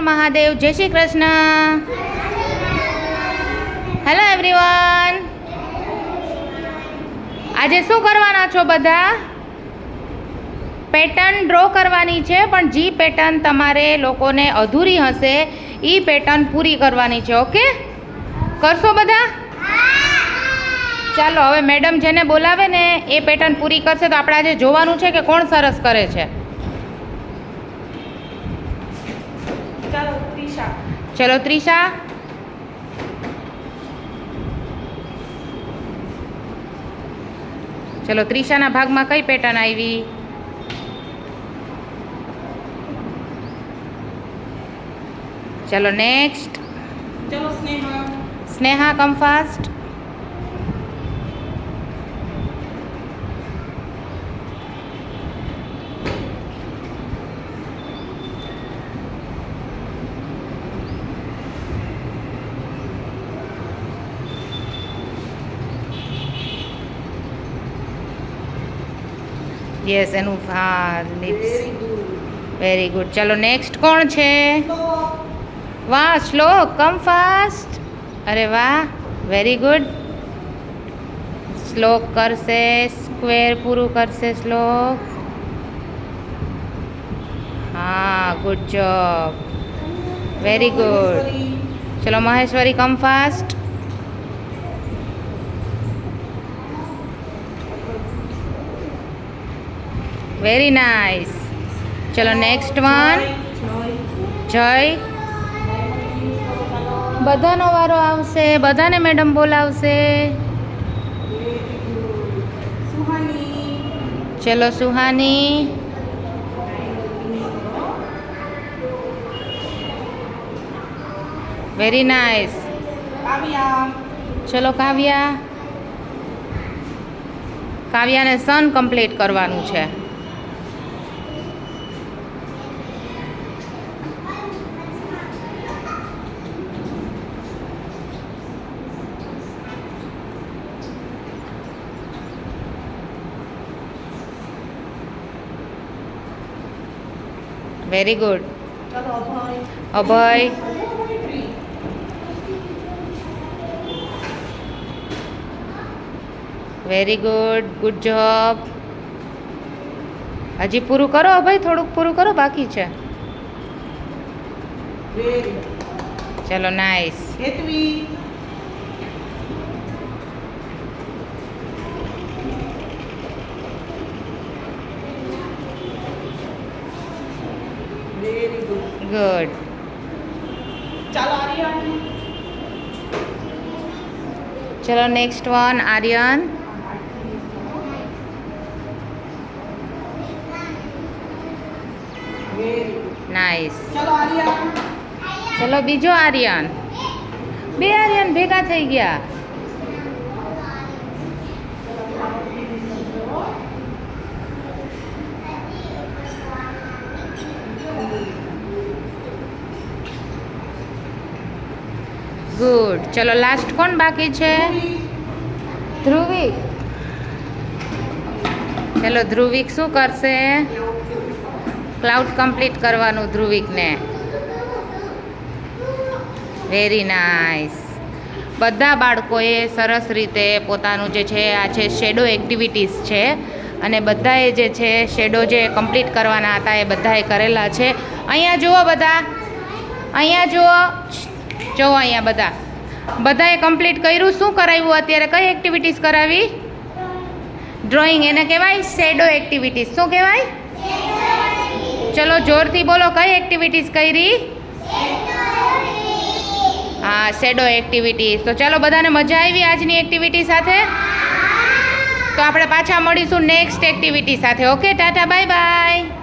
મહાદેવ, જય Shri Krishna. Hello everyone. આજે શું કરવાના છો બધા? પેટર્ન ડ્રો કરવાની છે, પણ જે પેટર્ન તમારે લોકોને અધૂરી હશે એ પેટર્ન પૂરી કરવાની છે. ઓકે, કરશો બધા? ચાલો, હવે મેડમ જેને બોલાવે ને એ પેટર્ન પૂરી કરશે, તો આપણે આજે જોવાનું છે કે કોણ સરસ કરે છે. ચલો ત્રિષા. ચલો, ત્રિષાના ભાગમાં કઈ પેટર્ન આવી? ચલો નેક્સ્ટ. ચલો સ્નેહા. સ્નેહા, કમ ફાસ્ટ. યસ, એનું હા લિપ્સ. Very good. ચલો નેક્સ્ટ કોણ છે? વાહ, શ્લોક, કમ ફાસ્ટ. અરે વાહ, વેરી ગુડ. શ્લોક કરશે સ્ક્વેર, પૂરું કરશે શ્લોક. હા, ગુડ જોબ, વેરી ગુડ. ચલો મહેશ્વરી, કમ ફાસ્ટ. Very nice. ચલો નેક્સ્ટ વન. જય. બધાનો વારો આવશે, બધાને મેડમ બોલાવશે. ચલો સુહાની. Very nice. ચલો કાવ્યા. કાવ્યાને સન કમ્પ્લીટ કરવાનું છે. Very good. Abhay. Very good, good job. હજી પૂરું કરો અભય, થોડુંક પૂરું કરો, બાકી છે. ચલો નાઇસ. ગુડ. ચલો નેક્સ્ટ વન, આર્યન. નાઇસ. ચલો બીજો આર્યન. બે આર્યન ભેગા થઈ ગયા. ગુડ. ચલો લાસ્ટ કોણ બાકી છે? ધ્રુવિક. ચલો ધ્રુવિક શું કરશે? ક્લાઉડ કમ્પ્લીટ કરવાનું ધ્રુવિકને. Very nice. બધા બાળકોએ સરસ રીતે પોતાનું જે છે આ છે શેડો એક્ટિવિટીઝ છે, અને બધાએ જે છે શેડો જે કમ્પ્લીટ કરવાના હતા એ બધાએ કરેલા છે. અહીંયા જુઓ બધા, અહીંયા જુઓ, જુઓ અહીંયા બધાએ કમ્પ્લીટ કર્યું. શું કરાવ્યું અત્યારે? કઈ એક્ટિવિટીઝ કરાવી? ડ્રોઈંગ. એને કહેવાય શેડો એક્ટિવિટીઝ. શું કહેવાય? ચલો જોરથી બોલો, કઈ એક્ટિવિટીઝ કરી? હા, શેડો એક્ટિવિટીઝ. તો ચાલો, બધાને મજા આવી આજની એક્ટિવિટી સાથે? તો આપણે પાછા મળીશું નેક્સ્ટ એક્ટિવિટી સાથે. Okay, Tata, bye bye.